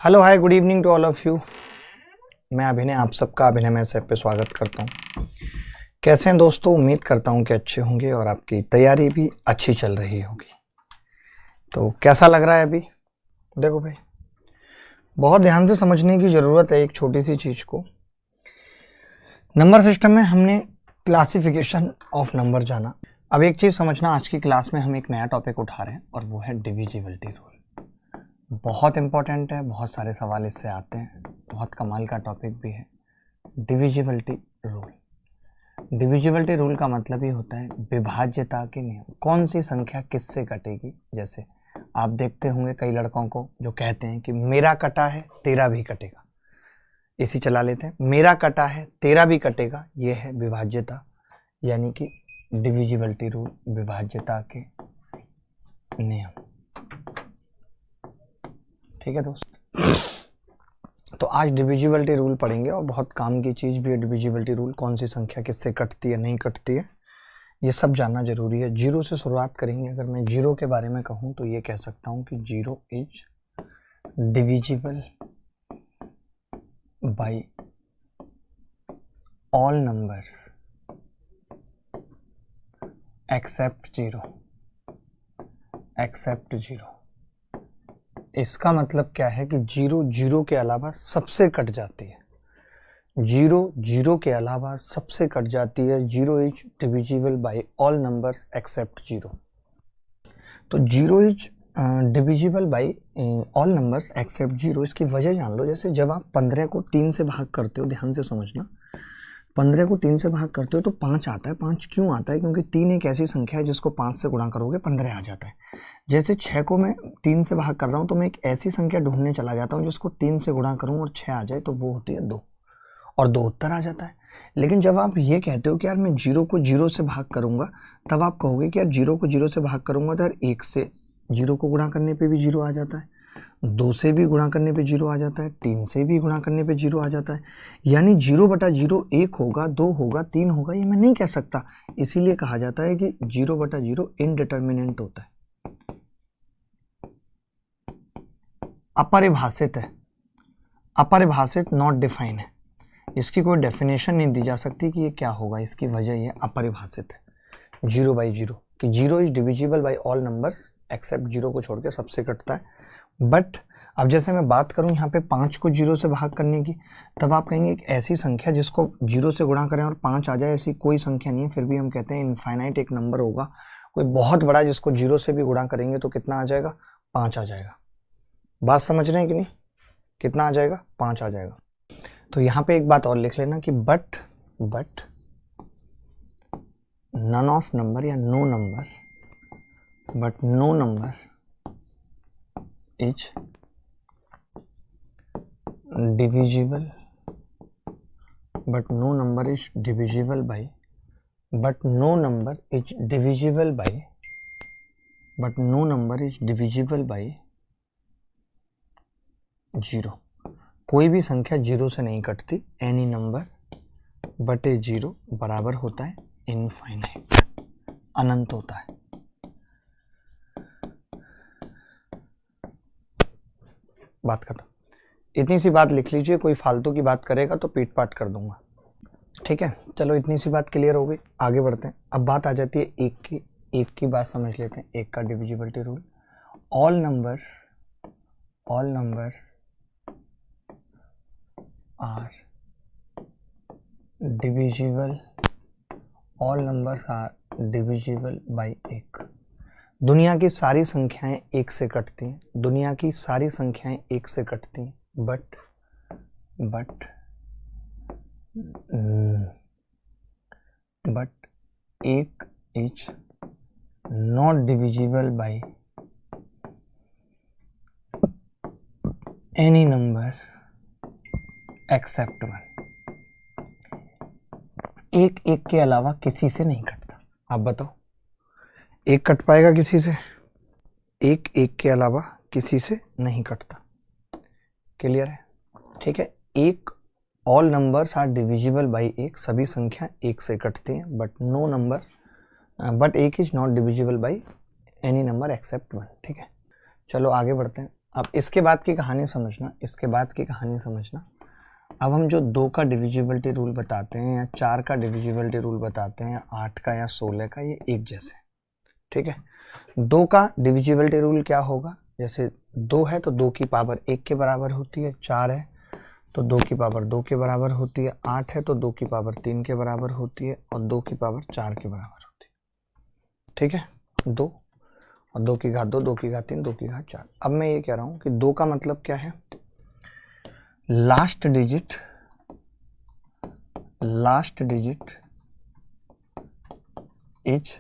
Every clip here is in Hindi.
Hello hi good evening to all of you. मैं अभिनय, आप सबका अभिनय में ऐप पे स्वागत करता हूँ। कैसे हैं दोस्तों? उम्मीद करता हूँ कि अच्छे होंगे और आपकी तैयारी भी अच्छी चल रही होगी। तो कैसा लग रहा है अभी? देखो भाई, बहुत ध्यान से समझने की ज़रूरत है एक छोटी सी चीज़ को। नंबर सिस्टम में हमने क्लासिफिकेशन ऑफ नंबर जाना। अब एक चीज़ समझना, आज की क्लास में हम एक नया टॉपिक उठा रहे हैं और वो है डिविजिबिलिटी रूल। बहुत इंपॉर्टेंट है, बहुत सारे सवाल इससे आते हैं, बहुत कमाल का टॉपिक भी है। Divisibility rule. डिविजिबिलिटी रूल का मतलब ही होता है विभाज्यता के नियम। कौन सी संख्या किससे कटेगी। जैसे आप देखते होंगे कई लड़कों को जो कहते हैं कि मेरा कटा है तेरा भी कटेगा। इसी चला लेते हैं, मेरा कटा है तेरा भी कटेगा। यह है विभाज्यता, यानी कि डिविजिबिलिटी रूल, विभाज्यता के नियम। ठीक है दोस्त, तो आज डिविजिबिलिटी रूल पढ़ेंगे और बहुत काम की चीज़ भी है डिविजिबिलिटी रूल। कौन सी संख्या किससे कटती है, नहीं कटती है, ये सब जानना जरूरी है। जीरो से शुरुआत करेंगे। अगर मैं जीरो के बारे में कहूँ तो ये कह सकता हूँ कि zero is divisible by all numbers except zero. Except zero, इसका मतलब क्या है कि जीरो जीरो के अलावा सबसे कट जाती है। जीरो जीरो के अलावा सबसे कट जाती है। Zero is divisible by all numbers except zero. तो zero is divisible by all numbers except zero. इसकी वजह जान लो। जैसे जब आप 15 को 3 से भाग करते हो, ध्यान से समझना, 15 को 3 से भाग करते हो तो 5 आता है। 5 क्यों आता है? क्योंकि 3 एक ऐसी संख्या है जिसको 5 से गुणा करोगे 15 आ जाता है। जैसे 6 को मैं 3 से भाग कर रहा हूँ तो मैं एक ऐसी संख्या ढूंढने चला जाता हूँ जिसको 3 से गुणा करूँ और 6 आ जाए, तो वो होती है 2, और 2 उत्तर आ जाता है। लेकिन जब आप ये कहते हो कि यार मैं जीरो को जीरो से भाग करूँगा, तब आप कहोगे कि यार जीरो को जीरो से भाग करूँगा तो यार 1 से जीरो को गुणा करने पर भी जीरो आ जाता है, 2 से भी गुणा करने पे जीरो आ जाता है, 3 से भी गुणा करने पे जीरो आ जाता है। यानी जीरो बटा जीरो 1 होगा, 2 होगा, 3 होगा, ये मैं नहीं कह सकता। इसीलिए कहा जाता है कि जीरो बटा जीरो इनडिटर्मिनेंट होता है, अपरिभाषित है। अपरिभाषित, नॉट डिफाइन है। इसकी कोई डेफिनेशन नहीं दी जा सकती कि ये क्या होगा। इसकी वजह ये अपरिभाषित है। जीरो बाई जीरो, कि zero is divisible by all numbers except zero को छोड़ के सबसे कटता है। बट अब जैसे मैं बात करूं यहाँ पे 5 को जीरो से भाग करने की, तब आप कहेंगे एक ऐसी संख्या जिसको जीरो से गुणा करें और 5 आ जाए, ऐसी कोई संख्या नहीं है। फिर भी हम कहते हैं इनफाइनाइट एक नंबर होगा कोई बहुत बड़ा जिसको जीरो से भी गुणा करेंगे तो कितना आ जाएगा? 5 आ जाएगा। बात समझ रहे हैं कि नहीं? कितना आ जाएगा? 5 आ जाएगा। तो यहाँ पे एक बात और लिख लेना कि बट नन ऑफ नंबर या no number, but no number is divisible, but no number is divisible by, but no number is divisible by, but no number is divisible by zero. कोई भी संख्या जीरो से नहीं कटती। एनी नंबर बटे जीरो बराबर होता है इनफाइनाइट, अनंत होता है। बात खत्म। इतनी सी बात लिख लीजिए, कोई फालतू की बात करेगा तो पीट पाट कर दूंगा। ठीक है, चलो इतनी सी बात क्लियर हो गई, आगे बढ़ते हैं। अब बात आ जाती है एक की। एक की बात समझ लेते हैं, एक का divisibility rule. All numbers are divisible, all numbers are divisible by एक। दुनिया की सारी संख्याएं एक से कटती हैं। दुनिया की सारी संख्याएं एक से कटती हैं, बट एक is not divisible by any number except one. एक एक के अलावा किसी से नहीं कटता। आप बताओ, एक कट पाएगा किसी से? एक एक के अलावा किसी से नहीं कटता। क्लियर है? ठीक है। एक, all numbers are divisible by एक, सभी संख्या एक से कटती हैं, बट नो नंबर, बट एक is not divisible by any number except one. ठीक है, चलो आगे बढ़ते हैं। अब इसके बाद की कहानी समझना, इसके बाद की कहानी समझना। अब हम जो 2 का डिविजिबिलिटी रूल बताते हैं या 4 का डिविजिबिलिटी रूल बताते हैं, 8 का या 16 का, ये एक जैसे, ठीक है। 2 का डिविजिबिलिटी रूल क्या होगा, जैसे 2 है तो 2 की पावर 1 के बराबर होती है, 4 है तो 2 की पावर 2 के बराबर होती है, 8 है तो 2 की पावर 3 के बराबर होती है और 2 की पावर 4 के बराबर होती है, ठीक है। 2 और 2 की घात 2, 2 की घात 3, 2 की घात 4। अब मैं ये कह रहा हूँ कि 2 का मतलब क्या है, last digit is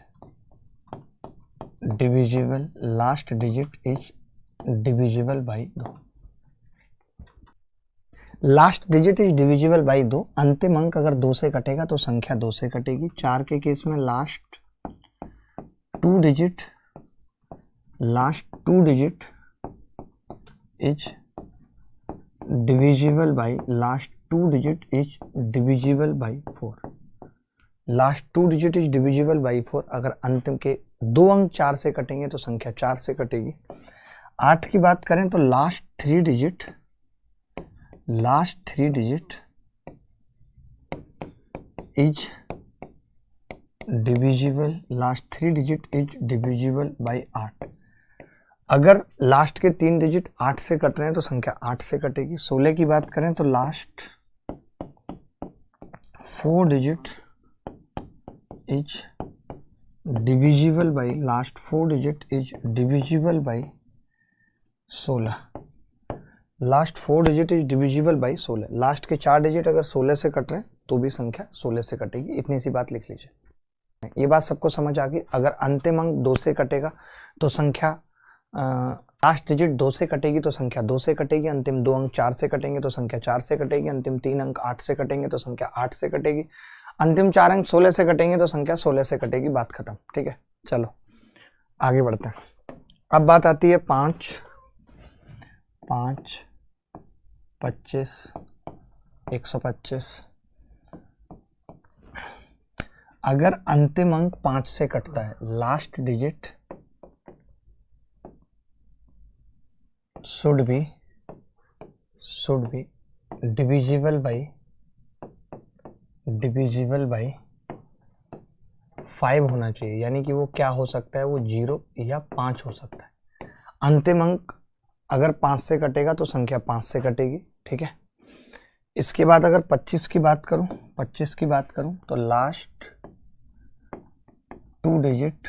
divisible, last digit is divisible by 2। Last digit is divisible by 2। अंतिम अंक अगर 2 से कटेगा तो संख्या 2 से कटेगी। 4 के केस में last two digit is divisible by last two digit is divisible by 4। Last two digit is divisible by 4। अगर अंतिम के 2 अंक 4 से कटेंगे तो संख्या 4 से कटेगी। 8 की बात करें तो last three digit is divisible, last 3 digit is divisible by 8। अगर लास्ट के 3 डिजिट 8 से कट रहे हैं तो संख्या 8 से कटेगी। 16 की बात करें तो last 4 digit is divisible by, last 4 digit is divisible by 16। Last 4 digit is divisible by 16। Last के 4 डिजिट अगर 16 से कट रहे हैं तो भी संख्या 16 से कटेगी। इतनी सी बात लिख लीजिए। ये बात सबको समझ आ गई। अगर अंतिम अंक 2 से कटेगा तो संख्या लास्ट डिजिट 2 से कटेगी तो संख्या 2 से कटेगी। अंतिम 2 अंक 4 से कटेंगे तो संख्या 4 से कटेगी। अंतिम 3 अंक 8 से कटेंगे तो संख्या 8 से कटेगी। अंतिम 4 अंक 16 से कटेंगे तो संख्या 16 से कटेगी। बात खत्म, ठीक है। चलो आगे बढ़ते हैं। अब बात आती है 5, 25, 125। अगर अंतिम अंक 5 से कटता है, last digit should be divisible by 5 होना चाहिए। यानी कि वो क्या हो सकता है, वो 0 या 5 हो सकता है। अंतिम अंक अगर 5 से कटेगा तो संख्या 5 से कटेगी, ठीक है। इसके बाद अगर 25 की बात करूं तो last two digit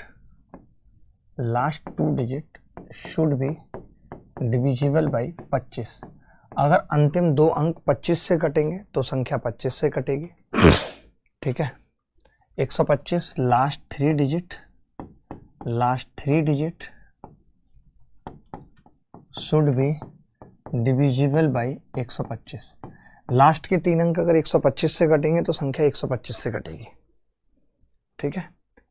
should be divisible by 25। अगर अंतिम 2 अंक 25 से कटेंगे तो संख्या 25 से कटेगी, ठीक है। 125 last 3 digit should be divisible by 125। Last के 3 अंक अगर 125 से कटेंगे तो संख्या 125 से कटेगी, ठीक है।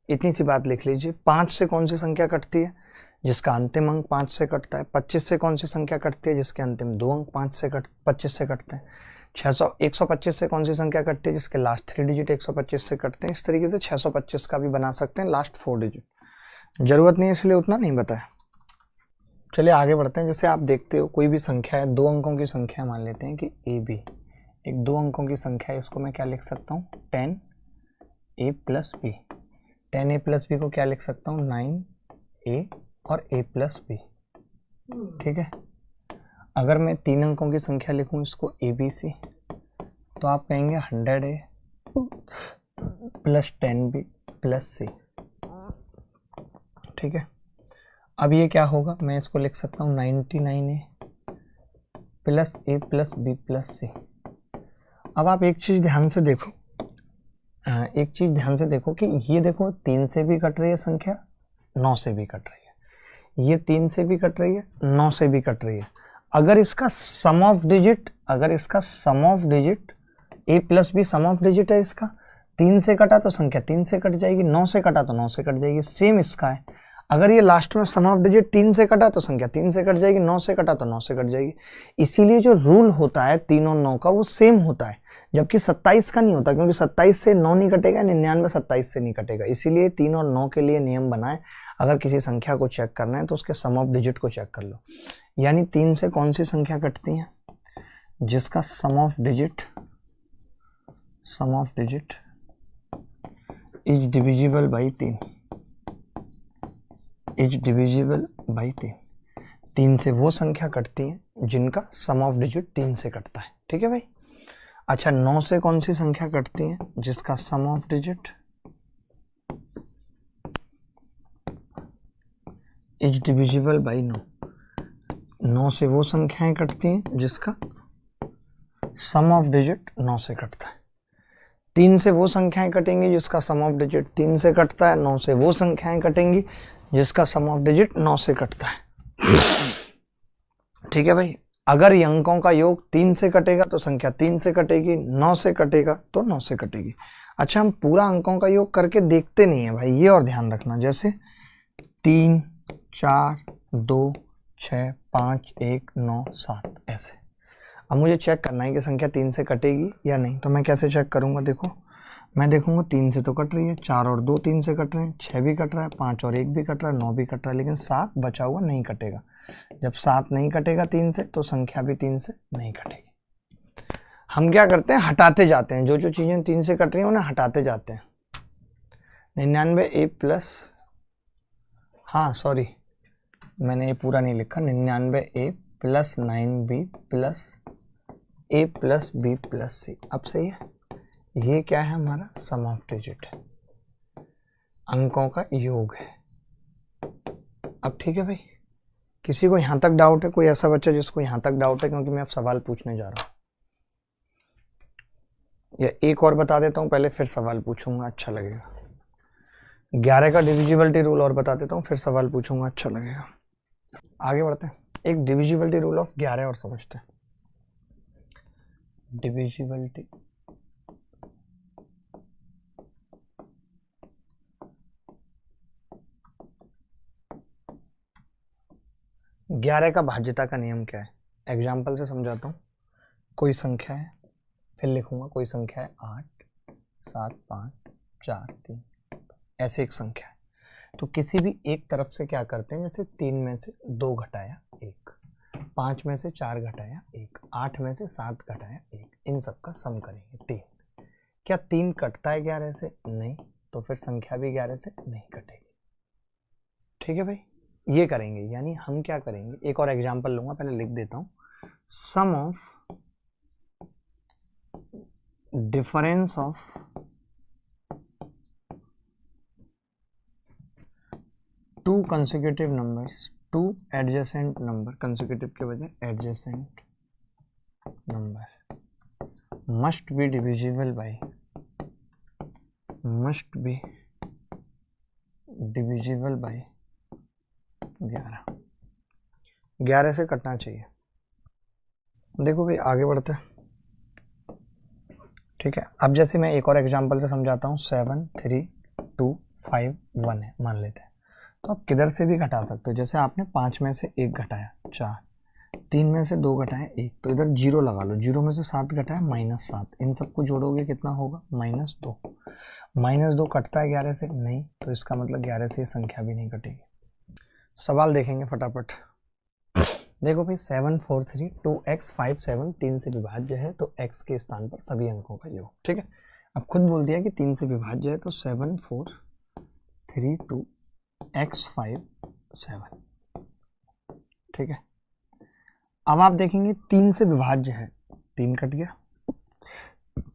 इतनी सी बात लिख लीजिए। 5 से कौन सी संख्या कटती है, जिसका अंतिम अंक 5 से कटता है। 25 से कौन सी संख्या कटती है, जिसके अंतिम 2 अंक 25 से कटते हैं। 125 से कौन सी संख्या कटती है, जिसके लास्ट 3 डिजिट 125 से कटते हैं। इस तरीके से 625 का भी बना सकते हैं लास्ट 4 डिजिट। जरूरत नहीं है इसलिए उतना नहीं बताया। चलिए आगे बढ़ते हैं। जैसे आप देखते हो कोई भी संख्या है, 2 अंकों की संख्या मान लेते हैं कि AB, एक 2 अंकों की संख्या है। इसको मैं क्या लिख सकता हूँ, 10A + B। 10A + B को क्या लिख सकता हूँ, 9A और A + B, ठीक है। अगर मैं 3 अंकों की संख्या लिखूं इसको ABC, तो आप कहेंगे 100A + 10B + C, ठीक है। अब ये क्या होगा, मैं इसको लिख सकता हूँ 99A + A + B + C। अब आप एक चीज़ ध्यान से देखो कि ये देखो 3 से भी कट रही है संख्या, 9 से भी कट रही है। ये 3 से भी कट रही है, 9 से भी कट रही है। अगर इसका sum of digit A + B sum of digit है इसका, 3 से कटा तो संख्या 3 से कट जाएगी, 9 से कटा तो 9 से कट जाएगी। सेम इसका है। अगर ये लास्ट में सम ऑफ डिजिट 3 से कटा तो संख्या 3 से कट जाएगी, 9 से कटा तो 9 से कट जाएगी। इसीलिए जो रूल होता है 3 और 9 का वो सेम होता है। जबकि 27 का नहीं होता, क्योंकि 27 से 9 नहीं कटेगा, 99 27 से नहीं कटेगा। इसीलिए 3 और 9 के लिए नियम बनाए, अगर किसी संख्या को चेक करना है तो उसके सम ऑफ डिजिट को चेक कर लो। यानी 3 से कौन सी संख्या कटती है? जिसका sum of digit is divisible by 3, is divisible by 3। 3 से वो संख्या कटती है जिनका सम ऑफ डिजिट 3 से कटता है। ठीक है भाई। अच्छा, 9 से कौन सी संख्या कटती है? जिसका sum of digit is divisible by 9। 9 से वो संख्याएं कटती हैं जिसका सम ऑफ डिजिट 9 से कटता है। 3 से वो संख्याएं कटेंगी जिसका सम ऑफ डिजिट 3 से कटता है। 9 से वो संख्याएं कटेंगी जिसका सम ऑफ डिजिट 9 से कटता है। ठीक है भाई। अगर ये अंकों का योग 3 से कटेगा तो संख्या 3 से कटेगी, 9 से कटेगा तो 9 से कटेगी। अच्छा, हम पूरा अंकों का योग करके देखते नहीं है भाई, ये और ध्यान रखना। जैसे 3, 4, 2, 6, 5, 1, 9, 7 ऐसे। अब मुझे चेक करना है कि संख्या 3 से कटेगी या नहीं। तो मैं कैसे चेक करूंगा? देखो, मैं देखूंगा 3 से तो कट रही है, 4 और 2 3 से कट रहे हैं, 6 भी कट रहा है, 5 और 1 भी कट रहा है, 9 भी कट रहा है, लेकिन 7 बचा हुआ नहीं कटेगा। जब 7 नहीं कटेगा 3 से तो संख्या भी 3 से नहीं कटेगी। हम क्या करते हैं? हटाते जाते हैं। जो जो चीजें 3 से कट रही हैं उन्हें हटाते जाते हैं। 99A प्लस, हाँ सॉरी मैंने ये पूरा नहीं लिखा, 99A plus 9B plus A plus B plus C। अब सही है। ये क्या है? हमारा सम ऑफ डिजिट है, अंकों का योग है। अब ठीक है भाई। किसी को यहां तक डाउट है? कोई ऐसा बच्चा जिसको यहां तक डाउट है? क्योंकि मैं अब सवाल पूछने जा रहा हूं, या एक और बता देता हूं पहले, फिर सवाल पूछूंगा, अच्छा लगेगा। 11 का डिविजिबिलिटी रूल और बता देता हूं, फिर सवाल पूछूंगा, अच्छा लगेगा। आगे बढ़ते हैं। एक डिविजिबिलिटी रूल ऑफ 11 और समझते हैं। डिविजिबिलिटी ग्यारह का भाज्यता का नियम क्या है? एग्जाम्पल से समझाता हूँ। कोई संख्या है, फिर लिखूंगा कोई संख्या है 8, 7, 5, 4, 3, ऐसे एक संख्या है। तो किसी भी एक तरफ से क्या करते हैं? जैसे 3 में से 2 घटाया 1, 5 में से 4 घटाया 1, 8 में से 7 घटाया 1, इन सब का सम करेंगे 3। क्या 3 कटता है 11 से? नहीं, तो फिर संख्या भी 11 से नहीं कटेगी। ठीक है भाई, ये करेंगे। यानी हम क्या करेंगे? एक और एग्जांपल लूंगा, पहले लिख देता हूं। Sum of difference of two consecutive numbers, two adjacent number, consecutive के बजाय adjacent number, must be divisible by 11। 11 से कटना चाहिए। देखो भाई, आगे बढ़ते हैं। ठीक है, अब जैसे मैं एक और एग्जांपल से समझाता हूँ। 7, 3, 2, 5, 1 है मान लेते हैं। तो आप किधर से भी घटा सकते हो। जैसे आपने 5 में से 1 घटाया 4, 3 में से 2 घटाया 1, तो इधर 0 लगा लो। 0 में से 7 घटाया -7, इन सबको जोड़ोगे कितना होगा? -2। -2 कटता है 11 से? नहीं, तो इसका मतलब 11 से ये संख्या भी नहीं कटेगी। सवाल देखेंगे फटाफट। देखो भाई, 7, 4, 3, 2x 5, 7 3 से विभाज्य है, तो x के स्थान पर सभी अंकों का योग। ठीक है, अब खुद बोल दिया कि 3 से विभाज्य है, तो 7, 4, 3, 2, x 5, 7। ठीक है, अब आप देखेंगे 3 से विभाज्य है, 3 कट गया,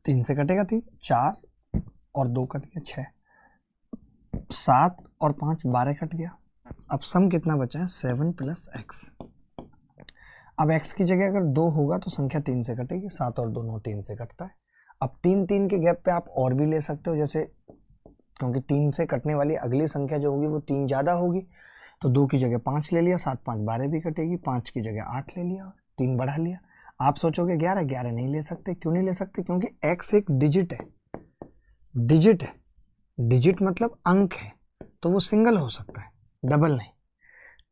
3 से कटेगा 3, 4 और 2 कट गया 6, 7 और 5 12 कट गया। अब सम कितना बचा है? 7 + x। अब x की जगह अगर 2 होगा तो संख्या 3 से कटेगी, 7 और 2 9, 3 से कटता है। अब 3 3 के गैप पे आप और भी ले सकते हो, जैसे क्योंकि 3 से कटने वाली अगली संख्या जो होगी वो 3 ज़्यादा होगी, तो 2 की जगह 5 ले लिया, 7 5 12 भी कटेगी, 5 की जगह 8 ले लिया, 3 बढ़ा लिया। आप सोचोगे 11 11 नहीं ले सकते। क्यों नहीं ले सकते? क्योंकि x एक डिजिट है। डिजिट है, डिजिट मतलब अंक है, तो वो सिंगल हो सकता है, डबल नहीं।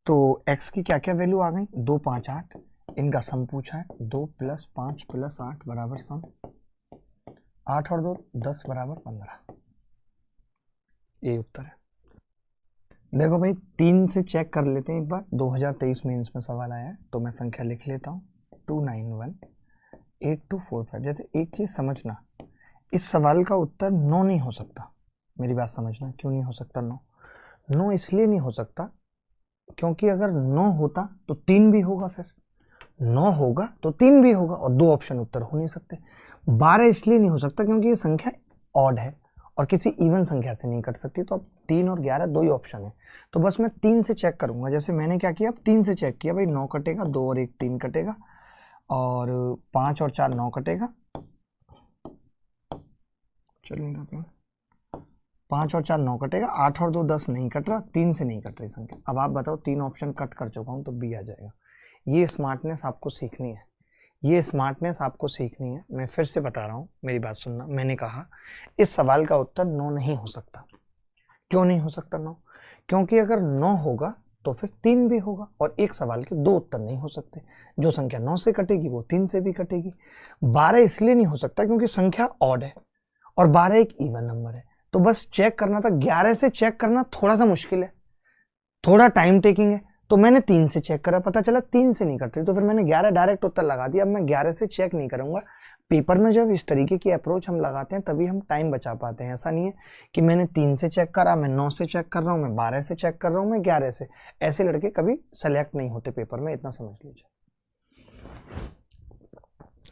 तो x की क्या क्या वैल्यू आ गई? 2 5 8, इनका सम पूछा है, 2 + 5 + 8 बराबर सम। 8 और 2 10 बराबर 15, ये उत्तर है। देखो भाई 3 से चेक कर लेते हैं एक बार, 2023 में इसमें सवाल आया है, तो मैं संख्या लिख लेता हूँ 2918245। जैसे एक चीज समझना, इस सवाल का उत्तर 9 नहीं हो सकता। मेरी बात समझना, क्यों नहीं हो सकता 9? 9 इसलिए नहीं हो सकता क्योंकि अगर 9 होता तो 3 भी होगा, फिर 9 होगा तो 3 भी होगा, और 2 ऑप्शन उत्तर हो नहीं सकते। 12 इसलिए नहीं हो सकता क्योंकि ये संख्या ऑड है और किसी इवन संख्या से नहीं कट सकती, तो अब 3 और 11 दो ही ऑप्शन है। तो बस मैं 3 से चेक करूंगा। जैसे मैंने क्या किया, अब 3 से चेक किया, भाई 9 कटेगा, 2 और 1 3 कटेगा, और 5 और 4 9 कटेगा, चलिए 5 और 4 9 कटेगा, 8 और 2 10 नहीं कट रहा, 3 से नहीं कट रही संख्या। अब आप बताओ, 3 ऑप्शन कट कर चुका हूं तो बी आ जाएगा। ये स्मार्टनेस आपको सीखनी है, ये स्मार्टनेस आपको सीखनी है। मैं फिर से बता रहा हूं, मेरी बात सुनना। मैंने कहा इस सवाल का उत्तर 9 नहीं हो सकता। क्यों नहीं हो सकता 9? क्योंकि अगर 9 होगा तो फिर 3 भी होगा, और एक सवाल के 2 उत्तर नहीं हो सकते। जो संख्या 9 से कटेगी वो 3 से भी कटेगी। 12 इसलिए नहीं हो सकता क्योंकि संख्या ऑड है और 12 एक इवन नंबर है। तो बस चेक करना था। 11 से चेक करना थोड़ा सा मुश्किल है, थोड़ा टाइम टेकिंग है, तो मैंने 3 से चेक करा, पता चला 3 से नहीं कट रही, तो फिर मैंने 11 डायरेक्ट उत्तर लगा दिया। अब मैं 11 से चेक नहीं करूंगा। पेपर में जब इस तरीके की अप्रोच हम लगाते हैं तभी हम टाइम बचा पाते हैं। ऐसा नहीं है कि मैंने 3 से चेक करा, मैं 9 से चेक कर रहा हूँ, मैं 12 से चेक कर रहा हूँ, मैं 11 से। ऐसे लड़के कभी सेलेक्ट नहीं होते पेपर में, इतना समझ लीजिए।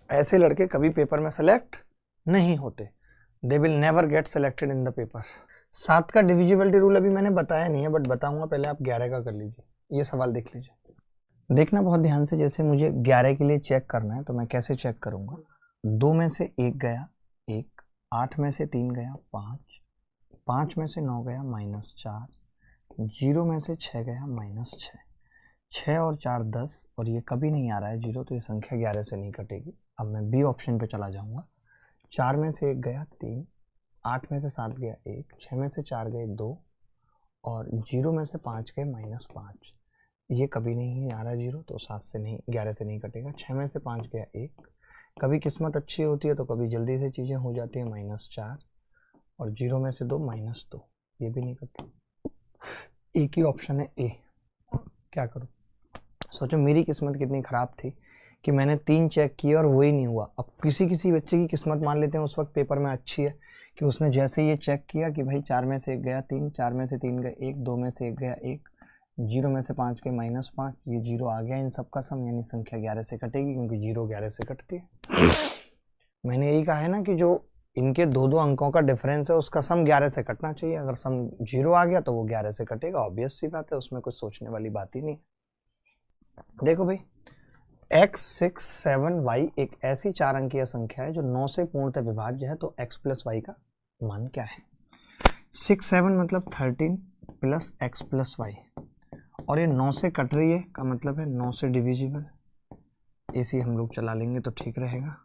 ऐसे लड़के कभी पेपर में सेलेक्ट नहीं होते। They will never get selected in the paper. 7 का डिविजिबिलिटी रूल अभी मैंने बताया नहीं है, बट बताऊंगा, पहले आप 11 का कर लीजिए। ये सवाल देख लीजिए, देखना बहुत ध्यान से। जैसे मुझे 11 के लिए चेक करना है तो मैं कैसे चेक करूंगा। 2 में से 1 गया 1, 8 में से 3 गया 5, 5 में से 9 गया -4, 0 में से 6 गया -6, 6 और 4 10, और ये कभी नहीं आ रहा है 0, तो ये संख्या 11 से नहीं कटेगी। अब मैं बी ऑप्शन पे चला जाऊंगा। 4 में से 1 गया 3, 8 में से 7 गया 1, 6 में से 4 गए 2, और 0 में से 5 गए -5। ये कभी नहीं आ रहा 0, तो 7 से नहीं 11 से नहीं कटेगा। 6 में से 5 गया 1, कभी किस्मत अच्छी होती है तो कभी जल्दी से चीज़ें हो जाती है -4, और 0 में से 2 -2, ये भी नहीं कटता। एक ही ऑप्शन है ए। क्या करूँ? सोचो मेरी किस्मत कितनी ख़राब थी कि मैंने 3 चेक किए और वही नहीं हुआ। अब किसी किसी बच्चे की किस्मत मान लेते हैं उस वक्त पेपर में अच्छी है कि उसने जैसे ये चेक किया कि भाई 4 में से 1 गया 3, 4 में से 3 गया 1, 2 में से 1 गया 1, 0 में से 5 गए -5, ये 0 आ गया इन सब का सम, यानी संख्या 11 से कटेगी क्योंकि 0 11 से कटती है। मैंने यही कहा है ना कि जो इनके 2-2 अंकों का डिफरेंस है उसका सम 11 से कटना चाहिए। अगर सम 0 आ गया तो वो 11 से कटेगा, ऑब्वियस सी बात है, उसमें कुछ सोचने वाली बात ही नहीं। देखो भाई x 6 7 y एक ऐसी 4 अंकीय संख्या है जो 9 से पूर्णतः विभाज्य है, तो x प्लस y का मान क्या है? 6 7 मतलब 13 प्लस x प्लस y, और ये 9 से कट रही है का मतलब है 9 से डिविजिबल। इसी हम लोग चला लेंगे तो ठीक रहेगा।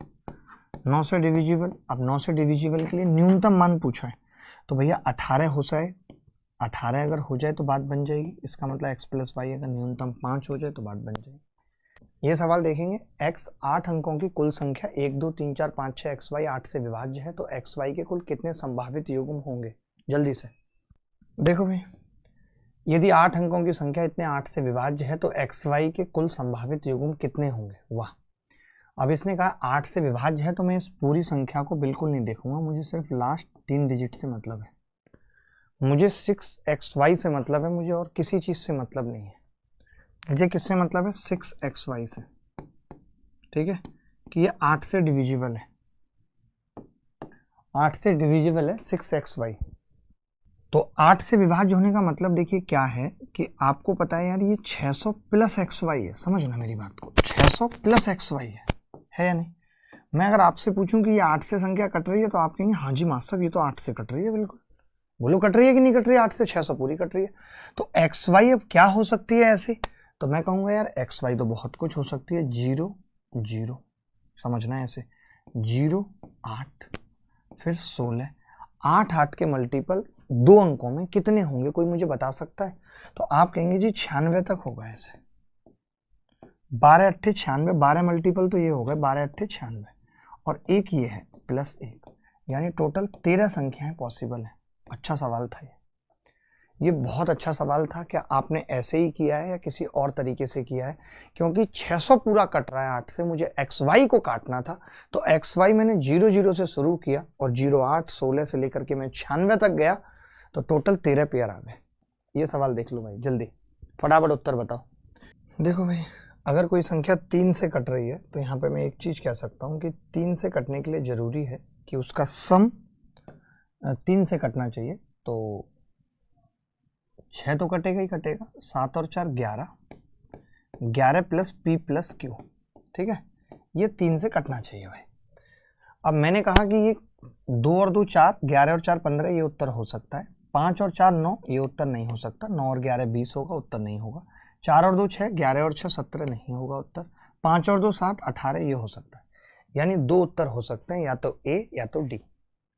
9 से डिविजिबल। अब 9 से डिविजिबल के लिए न्यूनतम मान पूछा है, तो भैया 18 हो जाए, 18 अगर हो जाए तो बात बन जाएगी। इसका मतलब x प्लस y अगर न्यूनतम 5 हो जाए तो बात बन जाएगी। ये सवाल देखेंगे, x 8 अंकों की कुल संख्या 1 2 3 4 5 6 xy 8 से विभाज्य है, तो xy के कुल कितने संभावित युग्म होंगे? जल्दी से देखो भाई, यदि 8 अंकों की संख्या इतने 8 से विभाज्य है तो xy के कुल संभावित युग्म कितने होंगे? वाह। अब इसने कहा 8 से विभाज्य है, तो मैं इस पूरी संख्या को बिल्कुल नहीं देखूंगा, मुझे सिर्फ लास्ट 3 डिजिट से मतलब है। मुझे 6xy से मतलब है, मुझे और किसी चीज से मतलब नहीं है। मुझे किससे मतलब है? 6xy से। ठीक है, कि ये 8 से डिविजिबल है, 8 से डिविजिबल है 6xy। तो 8 से विभाज्य होने का मतलब देखिए क्या है कि आपको पता है यार ये 600 प्लस xy है। समझना मेरी बात को, 600 प्लस xy है या नहीं? मैं अगर आपसे पूछूं कि ये 8 से संख्या कट रही है तो आप कहेंगे हाँ जी मास्टर ये तो 8 से कट रही है। बिल्कुल बोलो, कट रही है कि नहीं कट रही है? 8 से 600 पूरी कट रही है। तो xy अब क्या हो सकती है ऐसी? तो मैं कहूँगा यार xy तो बहुत कुछ हो सकती है। 0 0, समझना है ऐसे, 0 8 फिर 16, 8 8 के मल्टीपल 2 अंकों में कितने होंगे, कोई मुझे बता सकता है? तो आप कहेंगे जी 96 तक होगा ऐसे। 12 8 96, 12 मल्टीपल तो ये हो गए 12 8 96, और एक ये है +1, यानी टोटल 13 संख्याएं पॉसिबल हैं। अच्छा सवाल था ये बहुत अच्छा सवाल था। क्या आपने ऐसे ही किया है या किसी और तरीके से किया है? क्योंकि 600 पूरा कट रहा है 8 से, मुझे XY को काटना था, तो XY मैंने 0 0 से शुरू किया और 0 8 16 से लेकर के मैं 96 तक गया, तो टोटल 13 पेयर आ गए। ये सवाल देख लो भाई, जल्दी फटाफट उत्तर बताओ। देखो भाई, अगर कोई संख्या 3 से कट रही है तो यहाँ पे मैं एक चीज कह सकता हूँ कि 3 से कटने के लिए जरूरी है कि उसका सम 3 से कटना चाहिए। तो 6 तो कटेगा ही कटेगा, 7 और 4 11, 11 प्लस P प्लस Q, ठीक है, ये 3 से कटना चाहिए भाई। अब मैंने कहा कि ये 2 और 2 4, 11 और 4 15, ये उत्तर हो सकता है। 5 और 4 9, ये उत्तर नहीं हो सकता। 9 और 11 20 होगा, उत्तर नहीं होगा। 4 और 2 6, 11 और 6 17 नहीं होगा उत्तर। 5 और 2 7 18, ये हो सकता है। यानी 2 उत्तर हो सकते हैं, या तो A या तो D।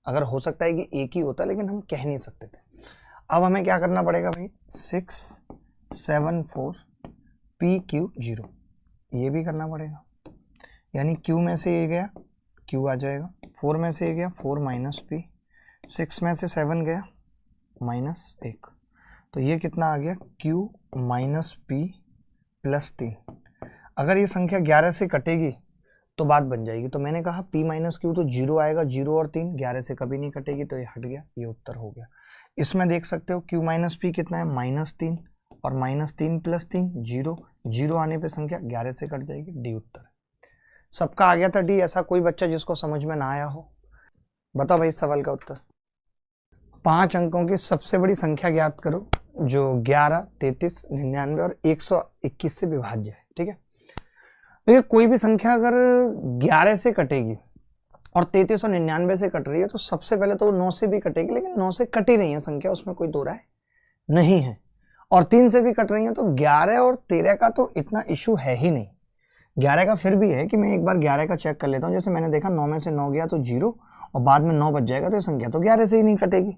अगर हो सकता है कि एक ही होता, लेकिन हम कह नहीं सकते थे। अब हमें क्या करना पड़ेगा भाई, 6 7 4 P Q 0, ये भी करना पड़ेगा। यानी Q में से ये गया, Q आ जाएगा। 4 में से ये गया, 4 माइनस P। 6 में से 7 गया, -1, तो ये कितना आ गया, Q माइनस P प्लस 3। अगर ये संख्या 11 से कटेगी तो बात बन जाएगी। तो मैंने कहा P माइनस Q तो 0 आएगा, 0 और 3 11 से कभी नहीं कटेगी, तो ये हट गया, ये उत्तर हो गया। इसमें देख सकते हो Q माइनस P कितना है, -3, और -3 प्लस 3 0, 0 आने पे संख्या 11 से कट जाएगी, डी उत्तर। सबका आ गया था डी। ऐसा कोई बच्चा जिसको समझ में ना आया हो? बताओ भाई इस सवाल का उत्तर। 5 अंकों की सबसे बड़ी संख्या ज्ञात करो जो 11, 33, 99 और 121 से विभाज्य है, ठीक है। देखिए, कोई भी संख्या अगर 11 से कटेगी और 33 और 99 से कट रही है, तो सबसे पहले तो 9 से भी कटेगी, लेकिन 9 से कट ही रही है संख्या, उसमें कोई दो राय नहीं है। और 3 से भी कट रही है, तो 11 और 13 का तो इतना इशू है ही नहीं। 11 का फिर भी है कि मैं एक बार 11 का चेक कर लेता हूँ। जैसे मैंने देखा 9 में से 9 गया तो 0, और बाद में 9 बच जाएगा, तो ये संख्या तो 11 से ही नहीं कटेगी।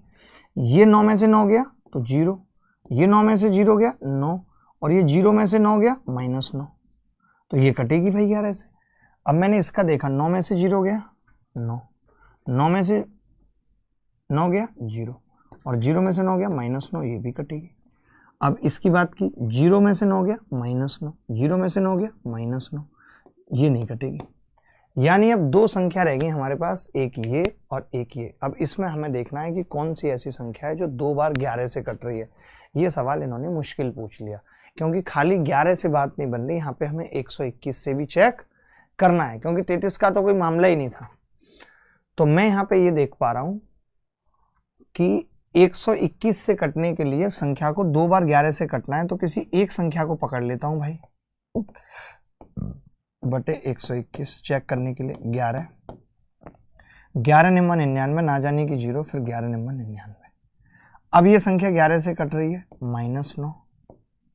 ये 9 में से 9 गया तो 0, ये 9 में से 0 गया 9, और ये 0 में से 9 गया -9, तो ये कटेगी भाई 11 से। अब मैंने इसका देखा, 9 में से 0 गया 9, 9 में से 9 गया 0, और 0 में से 9 गया -9, ये भी कटेगी। अब इसकी बात की, 0 में से 9 गया -9, 0 में से 9 गया -9, ये नहीं कटेगी। यानी अब दो संख्या रह गई हमारे पास, एक ये और एक ये। अब इसमें हमें देखना है कि कौन सी ऐसी संख्या है जो 2 बार 11 से कट रही है। ये सवाल इन्होंने मुश्किल पूछ लिया, क्योंकि खाली 11 से बात नहीं बन रही, यहाँ पे हमें 121 से भी चेक करना है, क्योंकि 33 का तो कोई मामला ही नहीं था। तो मैं यहाँ पे ये देख पा रहा हूं कि 121 से कटने के लिए संख्या को 2 बार 11 से कटना है, तो किसी एक संख्या को पकड़ लेता हूं भाई, बटे 121 चेक करने के लिए। 11 9 99, ना जाने की 0, फिर 11 9 99। अब ये संख्या 11 से कट रही है, -9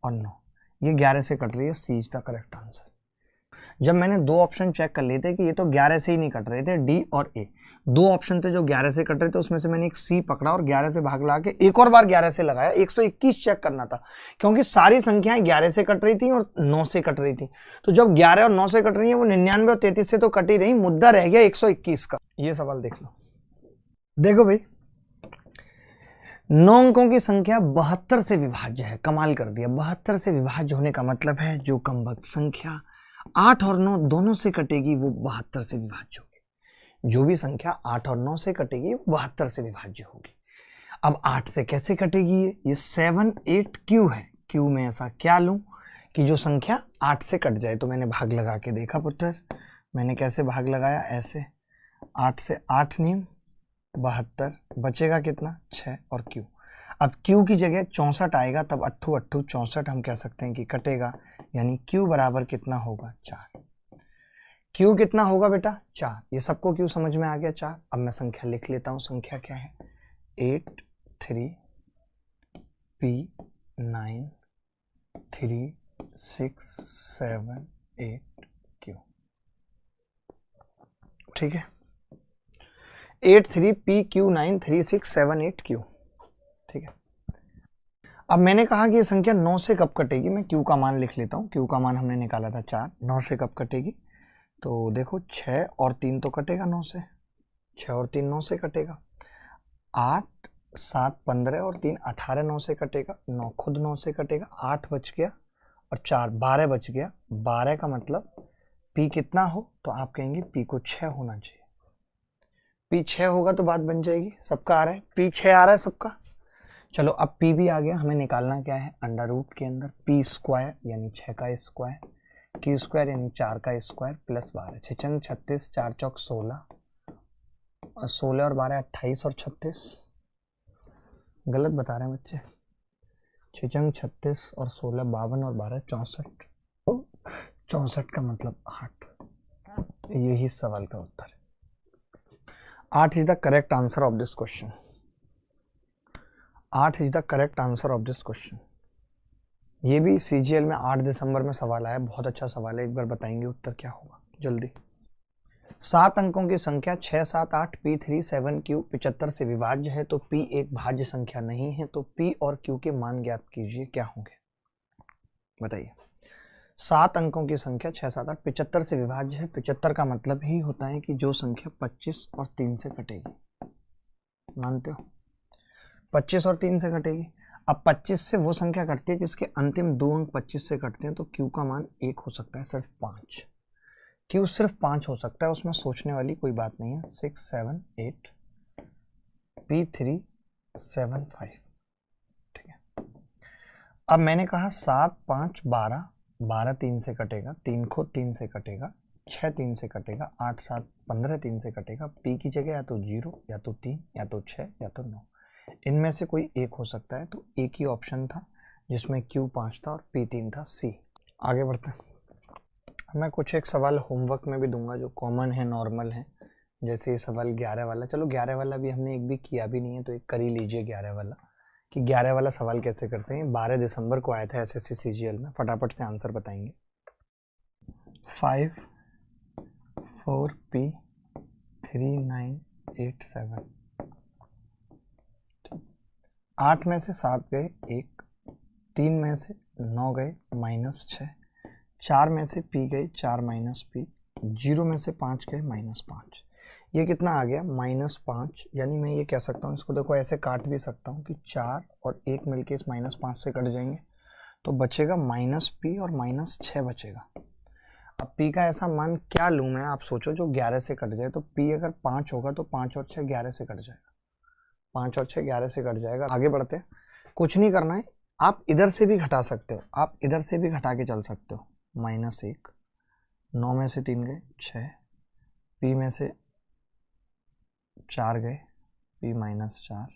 और 9, ये 11 से कट रही है, सी इज द करेक्ट आंसर। जब मैंने दो ऑप्शन चेक कर लिए थे कि ये तो 11 से ही नहीं कट रहे थे, डी और ए, दो ऑप्शन थे जो 11 से कट रहे थे, उसमें से मैंने एक सी पकड़ा और 11 से भाग लगा के एक और बार 11 से लगाया। 121 चेक करना था, क्योंकि सारी संख्याएं 11 से कट रही थी और 9 से कट रही थी। तो जब 11 और 9 से कट रही है, वो 99 और 33 से तो कट ही रही, मुद्दा रह गया 121 का। ये सवाल देख लो। देखो भाई, 9 अंकों की संख्या 72 से विभाज्य है। कमाल कर दिया। 72 से विभाज्य होने का मतलब है जो कमबख्त संख्या 8 और 9 दोनों से कटेगी, वो 72 से विभाज्य होगी। जो भी संख्या 8 और 9 से कटेगी, वो 72 से विभाज्य होगी। अब 8 से कैसे कटेगी? ये 7 8 क्यू है। क्यू में ऐसा क्या लूं कि जो संख्या 8 से कट जाए? तो मैंने भाग लगा के देखा पुत्र। मैंने कैसे भाग लगाया? ऐसे। 8 से 8 नीम 72, बचेगा कितना? 6 और क्यू। अब क्यू की जगह 64 आएगा, तब 8 8 64 हम कह सकते हैं कि कटेगा। यानी क्यू बराबर कितना होगा? 4। क्यू कितना होगा बेटा? 4। ये सबको क्यू समझ में आ गया? 4। अब मैं संख्या लिख लेता हूं। संख्या क्या है? 8 3 P 9 3 6 7 8 Q। ठीक है, 8 3 P Q 9 3 6 7 8 Q। ठीक है, अब मैंने कहा कि ये संख्या 9 से कब कटेगी? मैं Q का मान लिख लेता हूँ। Q का मान हमने निकाला था 4। 9 से कब कटेगी? तो देखो 6 और 3 तो कटेगा 9 से, 6 और 3 9 से कटेगा, 8 7 15 और 3 18 9 से कटेगा, 9 खुद 9 से कटेगा, 8 बच गया और 4 12 बच गया। 12 का मतलब P कितना हो, तो आप कहेंगे P को 6 होना चाहिए। P 6 होगा तो बात बन जाएगी। सबका आ रहा है, P 6 आ रहा है सबका। चलो अब P भी आ गया, हमें निकालना क्या है, अंडर रूट के अंदर P स्क्वायर यानी 6 का स्क्वायर, Q स्क्वायर यानी 4 का स्क्वायर प्लस 12, 6 छंग 36, 4 चौक 16 और 16 और 12 28 और 36, गलत बता रहे हैं बच्चे, 6 छंग 36 और 16 52 और 12 64, 64 का मतलब 8। यही सवाल का उत्तर है। 8 is the correct answer of this question. 8 is the correct answer of this question. ये भी CGL में 8 दिसंबर में सवाल आया, बहुत अच्छा सवाल है, एक बार बताएंगे उत्तर क्या होगा जल्दी। 7 अंकों की संख्या 6 7 8 P 3 7 Q 75 से विभाज्य है तो P एक भाज्य संख्या नहीं है, तो P और Q के मान ज्ञात कीजिए, क्या होंगे बताइए। 7 अंकों की संख्या 6 7 8 75 से विभाज्य है। 75 का मतलब ही होता है कि जो संख्या 25 और 3 से कटेगी, मानते हो, 25 और 3 से कटेगी। अब 25 से वो संख्या कटती है जिसके अंतिम 2 अंक 25 से कटते हैं, तो Q का मान 1 हो सकता है, सिर्फ 5। Q सिर्फ 5 हो सकता है, उसमें सोचने वाली कोई बात नहीं है। 6 7 8 P 3 7 5, ठीक है। अब मैंने कहा 7 5 12, 12 3 से कटेगा, 3 खुद 3 से कटेगा, 6 3 से कटेगा, 8 7 15 3 से कटेगा। P की जगह या तो 0 या तो 3 या तो 6 या तो 9, इनमें से कोई एक हो सकता है, तो एक ही ऑप्शन था जिसमें Q 5 था और P 3 था, C। आगे बढ़ते हैं। मैं कुछ एक सवाल होमवर्क में भी दूंगा जो कॉमन है, नॉर्मल है, जैसे ये सवाल 11 वाला। चलो 11 वाला भी हमने एक भी किया भी नहीं है, तो एक कर ही लीजिए 11 वाला, कि 11 वाला सवाल कैसे करते हैं। 12 दिसंबर को आया था SSC CGL में, फटाफट से आंसर बताएंगे। 5 4 P 3 9 8 7, 8 में से 7 गए 1, 3 में से 9 गए -6, 4 में से P गए 4 -P, 0 में से 5 गए -5। ये कितना आ गया -5, यानी मैं ये कह सकता हूँ, इसको देखो ऐसे काट भी सकता हूँ कि 4 और 1 मिलके इस -5 से कट जाएंगे, तो बचेगा -P और -6 बचेगा। अब P का ऐसा मान क्या लूँ मैं, आप सोचो, जो 11 से कट जाए। तो P अगर 5 होगा तो 5 और 6 11 से कट जाएगा, 5 और 6 11 से कट जाएगा। आगे बढ़ते हैं, कुछ नहीं करना है, आप इधर से भी घटा सकते हो, आप इधर से भी घटा के चल सकते हो। -1, 9 में से 3 गए 6, P में से 4 गए P -4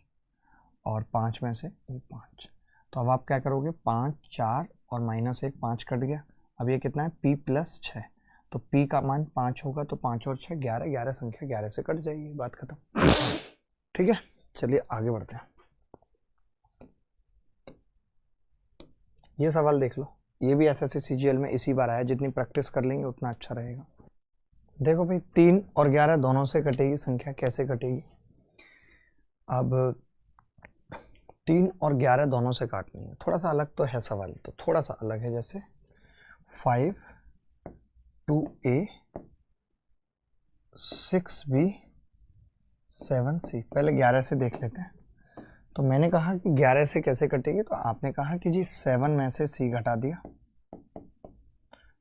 और 5 में से 5। तो अब आप क्या करोगे, 5 4 और -1 5 कट गया। अब ये कितना है, P + 6, तो P का मान 5 होगा, तो 5 और 6 11, 11 संख्या 11 से कट जाएगी, बात खत्म। ठीक है, चलिए आगे बढ़ते हैं। ये सवाल देख लो, ये भी SSC CGL में इसी बार आया, जितनी प्रैक्टिस कर लेंगे उतना अच्छा रहेगा। देखो भाई, 3 और 11 दोनों से कटेगी संख्या, कैसे कटेगी। अब 3 और 11 दोनों से काटनी है, थोड़ा सा अलग तो है सवाल, तो थोड़ा सा अलग है, जैसे 5 2A 6B 7C। पहले 11 से देख लेते हैं। तो मैंने कहा कि 11 से कैसे कटेगी, तो आपने कहा कि जी 7 में से C घटा दिया,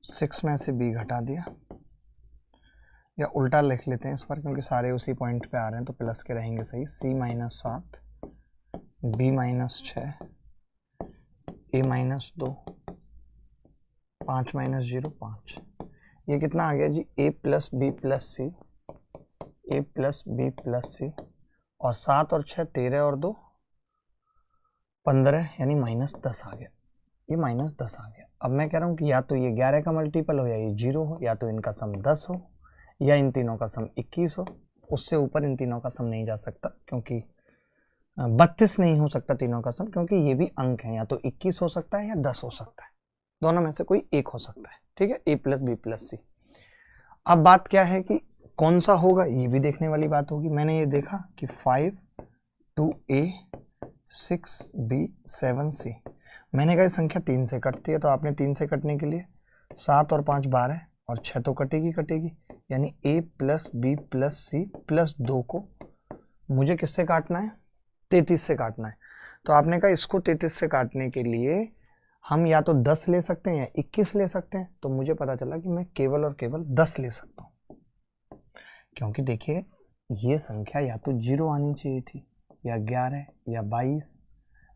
6 में से B घटा दिया, या उल्टा लिख लेते हैं इस पर, क्योंकि सारे उसी पॉइंट पे आ रहे हैं तो प्लस के रहेंगे सही। C -7 B -6 A -2 5 -0 5। ये कितना आ गया जी, A + B + C, A + B + C, और 7 और 6 13 और 2 15, यानी -10 आ गया। ये -10 आ गया। अब मैं कह रहा हूँ कि या तो ये 11 का मल्टीपल हो, या ये 0 हो, या तो इनका सम 10 हो, या इन तीनों का सम 21 हो। उससे ऊपर इन तीनों का सम नहीं जा सकता, क्योंकि 32 नहीं हो सकता तीनों का सम, क्योंकि ये भी अंक है, या तो 21 हो सकता है या 10 हो सकता है, दोनों में से कोई एक हो सकता है। ठीक है, A + B + C। अब बात क्या है कि कौन सा होगा, ये भी देखने वाली बात होगी। मैंने ये देखा कि 5 2A 6B 7C, मैंने कहा संख्या 3 से कटती है, तो आपने 3 से कटने के लिए 7 और 5 12 और 6 तो कटेगी कटेगी, यानी a plus b plus c plus 2 को मुझे किससे काटना है? 33 से काटना है। तो आपने कहा इसको 33 से काटने के लिए हम या तो 10 ले सकते हैं या 21 ले सकते हैं। तो मुझे पता चला कि मैं केवल और केवल 10 ले सकता हूँ, क्योंकि देखिए ये संख्या या तो 0 आनी चाहिए थी या 11 या 22,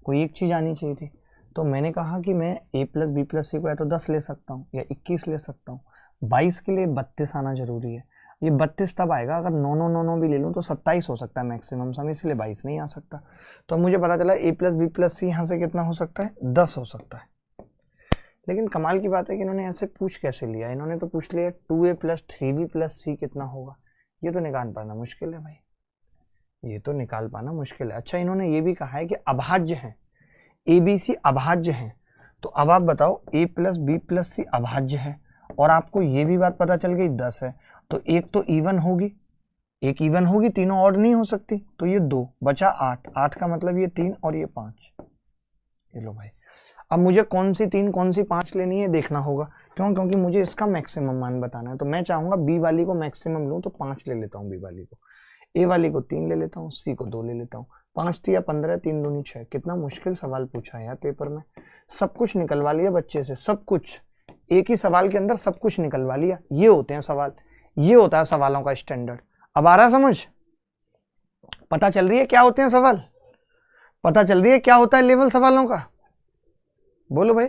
कोई एक चीज़ आनी चाहिए थी। तो मैंने कहा कि मैं a प्लस बी प्लस सी को या तो 10 ले सकता हूँ या 21 ले सकता हूँ। 22 के लिए 32 आना जरूरी है। ये 32 तब आएगा अगर 9 9 9 9 भी ले लूँ तो 27 हो सकता है मैक्सिमम सम, इसलिए 22 नहीं आ सकता। तो मुझे पता चला a प्लस बी प्लस सी यहाँ से कितना हो सकता है? 10 हो सकता है। लेकिन कमाल की बात है कि इन्होंने ऐसे पूछ कैसे लिया? इन्होंने तो पूछ लिया 2a प्लस 3b प्लस सी कितना होगा। ये तो निकाल पाना मुश्किल है भाई, ये तो निकाल पाना मुश्किल है। अच्छा, इन्होंने ये भी कहा है कि अभाज्य है, ABC अभाज्य है। तो अब आप बताओ a प्लस बी प्लस सी अभाज्य है और आपको ये भी बात पता चल गई 10 है, तो एक तो इवन होगी, एक इवन होगी, तीनों ऑड नहीं हो सकती। तो ये 2 बचा 8, 8 का मतलब ये 3 और ये 5। ये लो भाई, अब मुझे कौन सी 3 कौन सी 5 लेनी है देखना होगा। क्यों? क्योंकि मुझे इसका मैक्सिमम मान बताना है। तो मैं चाहूंगा बी वाली को मैक्सिमम लूं, तो 5 ले लेता हूँ बी वाली को, ए वाली को 3 ले लेता हूँ, सी को 2 ले लेता हूँ। 5 या 15, 3 दूनी 6। कितना मुश्किल सवाल पूछा है यार पेपर में। सब कुछ निकलवा लिया बच्चे से, सब कुछ एक ही सवाल के अंदर सब कुछ निकलवा लिया। ये होते हैं सवाल, ये होता है सवालों का स्टैंडर्ड। अब आ रहा समझ? पता चल रही है क्या होते हैं सवाल? पता चल रही है क्या होता है लेवल सवालों का? बोलो भाई।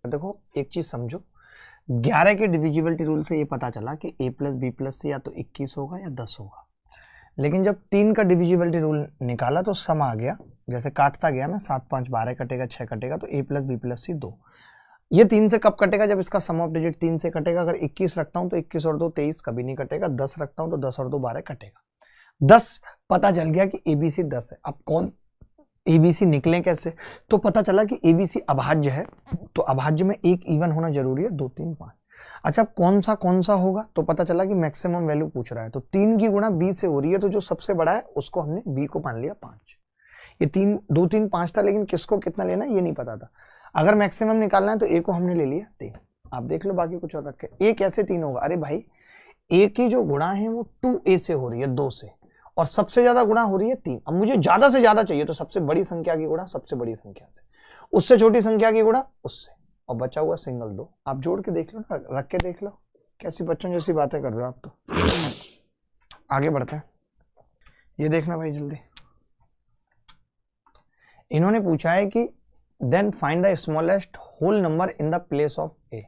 देखो एक चीज समझो, 11 के डिविजिबिलिटी रूल से ये पता चला कि a प्लस बी प्लस सी या तो 21 होगा या 10 होगा। लेकिन जब 3 का डिविजिबिलिटी रूल निकाला तो सम आ गया, जैसे काटता गया मैं 7 5 12 कटेगा, 6 कटेगा, तो a प्लस बी प्लस सी 2। ये 3 से कब कटेगा? जब इसका सम ऑफ डिजिट 3 से कटेगा। अगर 21 रखता हूं तो 21 और 2 23 कभी नहीं कटेगा। 10 रखता हूं तो 10 और 2 12 कटेगा। 10 पता चल गया कि ABC 10 है। अब कौन ABC निकले कैसे? तो पता चला कि ABC अभाज्य है, तो अभाज्य में एक इवन होना जरूरी है, 2 3 5। अच्छा, कौन सा होगा? तो पता चला कि मैक्सिमम वैल्यू पूछ रहा है, तो 3 की गुणा b से हो रही है, तो जो सबसे बड़ा है उसको हमने b को मान लिया 5। ये 3 2 3 5 था, लेकिन किसको कितना लेना ये नहीं पता था। अगर मैक्सिमम निकालना है तो a को हमने ले लिया 3। आप देख लो बाकी कुछ और रखे। a कैसे 3 होगा? अरे भाई a की जो गुणा है वो 2a से हो रही है, 2 से, और सबसे ज्यादा गुणा हो रही है 3। अब मुझे ज्यादा से ज्यादा चाहिए, तो सबसे बड़ी संख्या की गुणा सबसे बड़ी संख्या से, उससे छोटी संख्या की गुणा उससे, और बचा हुआ सिंगल 2। आप जोड़ के देख लो ना, रख के देख लो। कैसी बच्चों जैसी बातें कर रहे हो आप तो। आगे बढ़ते हैं, ये देखना भाई जल्दी। इन्होंने पूछा है कि then find the smallest whole number in the place of a.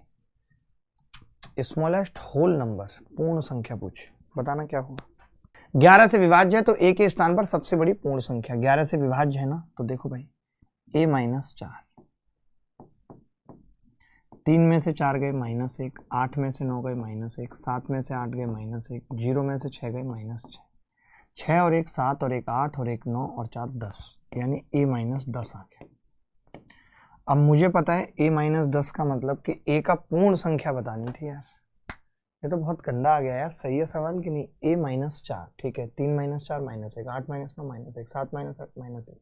Smallest whole number, पूर्ण संख्या पूछे, बताना क्या होगा। 11 से विभाज्य है तो a के स्थान पर सबसे बड़ी पूर्ण संख्या। 11 से विभाज्य है ना, तो देखो भाई a माइनस 4, 3 में से 4 गए -1, 8 में से 9 गए -1, 7 में से 8 गए -1, 0 में से 6 गए -6, 6 और 1 7 और 1 8 और 1 9 और 4 10, यानी a माइनस 10 आ गया। अब मुझे पता है a माइनस 10 का मतलब कि a का पूर्ण संख्या बतानी थी यार। ये तो बहुत गंदा आ गया यार। सही है सवाल कि नहीं? a माइनस 4, ठीक है, 3 माइनस 4 -1, 8 माइनस 9 -1, 7 माइनस 8 -1,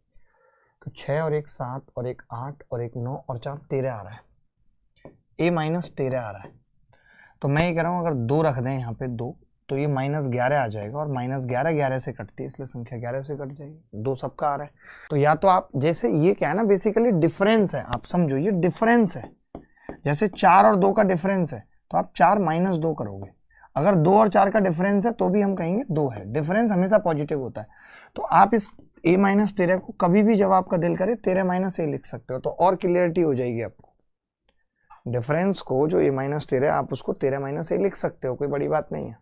तो 6 और 1 7 और 1 8 और 1 9 और 4 13 आ रहा है। a माइनस 13 आ रहा है। तो मैं ये कह रहा हूँ अगर 2 रख दें यहाँ पे 2, तो ये -11 आ जाएगा, और -11 11 से कटती है, इसलिए संख्या 11 से कट जाएगी। 2 सबका आ रहा है। तो या तो आप, जैसे ये क्या है ना, बेसिकली डिफरेंस है, आप समझो ये डिफरेंस है। जैसे 4 और 2 का डिफरेंस है, तो आप 4 - 2 करोगे। अगर 2 और 4 का डिफरेंस है तो भी हम कहेंगे 2 है। डिफरेंस हमेशा पॉजिटिव होता है। तो आप इस a माइनस 13 को कभी भी जब आपका दिल करे 13 माइनस a लिख सकते हो, तो और क्लियरिटी हो जाएगी आपको। डिफरेंस को जो a माइनस 13 आप उसको 13 माइनस a लिख सकते हो, कोई बड़ी बात नहीं है।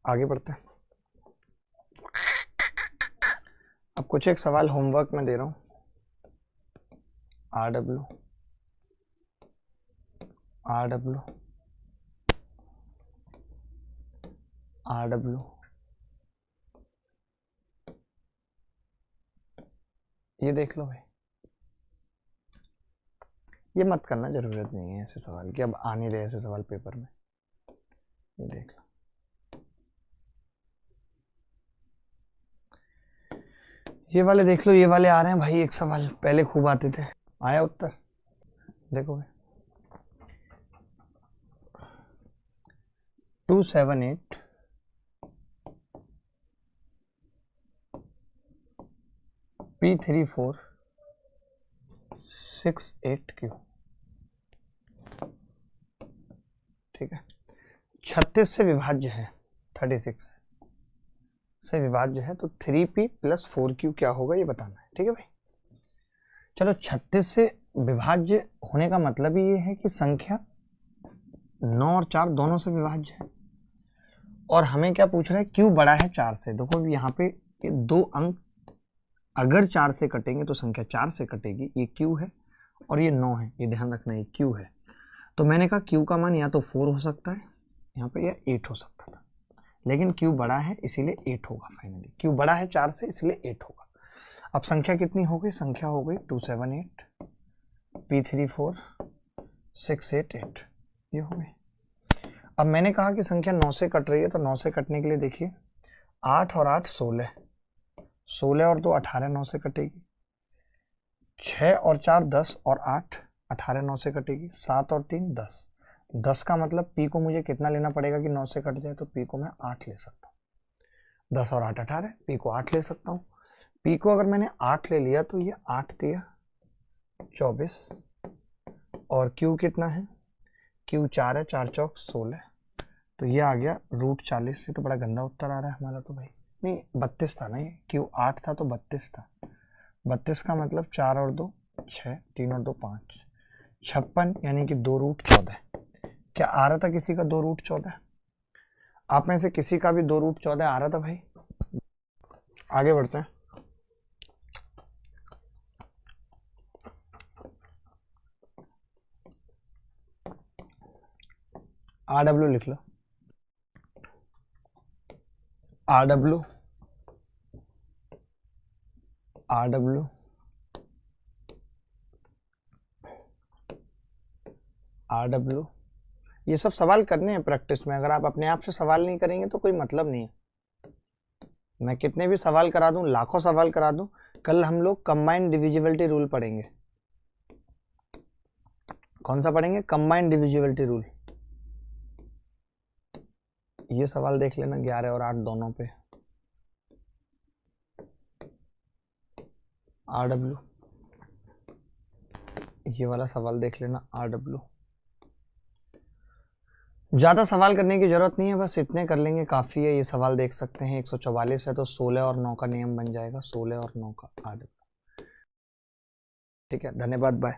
आगे बढ़ते हैं। अब कुछ एक सवाल होमवर्क में दे रहा हूं। RW ये देख लो भाई, ये मत करना, जरूरत नहीं है ऐसे सवाल की। अब आ नहीं रहे ऐसे सवाल पेपर में। ये देख लो, ये वाले देख लो, ये वाले आ रहे हैं भाई। एक सवाल पहले खूब आते थे, आया उत्तर देखो भाई। 278 P34 68Q। ठीक है, 36 से विभाज्य है, 36 से विभाज्य है, तो 3P + 4Q क्या होगा ये बताना है। ठीक है भाई, चलो 36 से विभाज्य होने का मतलब ये है कि संख्या 9 और 4 दोनों से विभाज्य है, और हमें क्या पूछ रहा है, Q बड़ा है 4 से। देखो यहाँ पे ये 2 अंक अगर 4 से कटेंगे तो संख्या 4 से कटेगी, ये Q है और ये 9 है, ये ध्यान रखना, ये Q है। तो मैंने कहा Q का मान या तो 4 हो सकता है यहाँ पे, या 8 हो सकता था, लेकिन Q बड़ा है इसीलिए 8 होगा। फाइनली Q बड़ा है 4 से इसलिए 8 होगा। अब संख्या कितनी हो गई, संख्या हो गई 278 P34 688, ये हो गई। अब मैंने कहा कि संख्या 9 से कट रही है, तो 9 से कटने के लिए देखिए 8 और 8 16, 16 और 2 18, 9 से कटेगी। 6 और 4 10 और 8 18, 9 से कटेगी। 7 और 3 10, 10 का मतलब P को मुझे कितना लेना पड़ेगा कि 9 से कट जाए, तो P को मैं 8 ले सकता हूँ। 10 और 8 18, P को 8 ले सकता हूँ। P को अगर मैंने 8 ले लिया तो ये 8 दिया 24, और Q कितना है, Q 4 है, 4 चौक 16, तो ये आ गया √40। से तो बड़ा गंदा उत्तर आ रहा है हमारा, तो भाई नहीं 32 था ना, ये Q 8 था तो 32 था। 32 का मतलब 4 और 2 6, 3 और 2 5, 56, यानी कि 2√14। क्या आ रहा था किसी का 2√14? आप में से किसी का भी 2√14 आ रहा था भाई? आगे बढ़ते हैं। RW लिख लो, RW ये सब सवाल करने हैं प्रैक्टिस में। अगर आप अपने आप से सवाल नहीं करेंगे तो कोई मतलब नहीं है। मैं कितने भी सवाल करा दूं, लाखों सवाल करा दूं, कल हम लोग कंबाइंड डिविजिबिलिटी रूल पढ़ेंगे। कौन सा पढ़ेंगे? Combined divisibility rule. ये सवाल देख लेना 11 और 8 दोनों पे। RW, ये वाला सवाल देख लेना RW। ज़्यादा सवाल करने की जरूरत नहीं है, बस इतने कर लेंगे काफ़ी है। ये सवाल देख सकते हैं 144 है, तो 16 और 9 का नियम बन जाएगा, 16 और 9 का RW। ठीक है, धन्यवाद, बाय।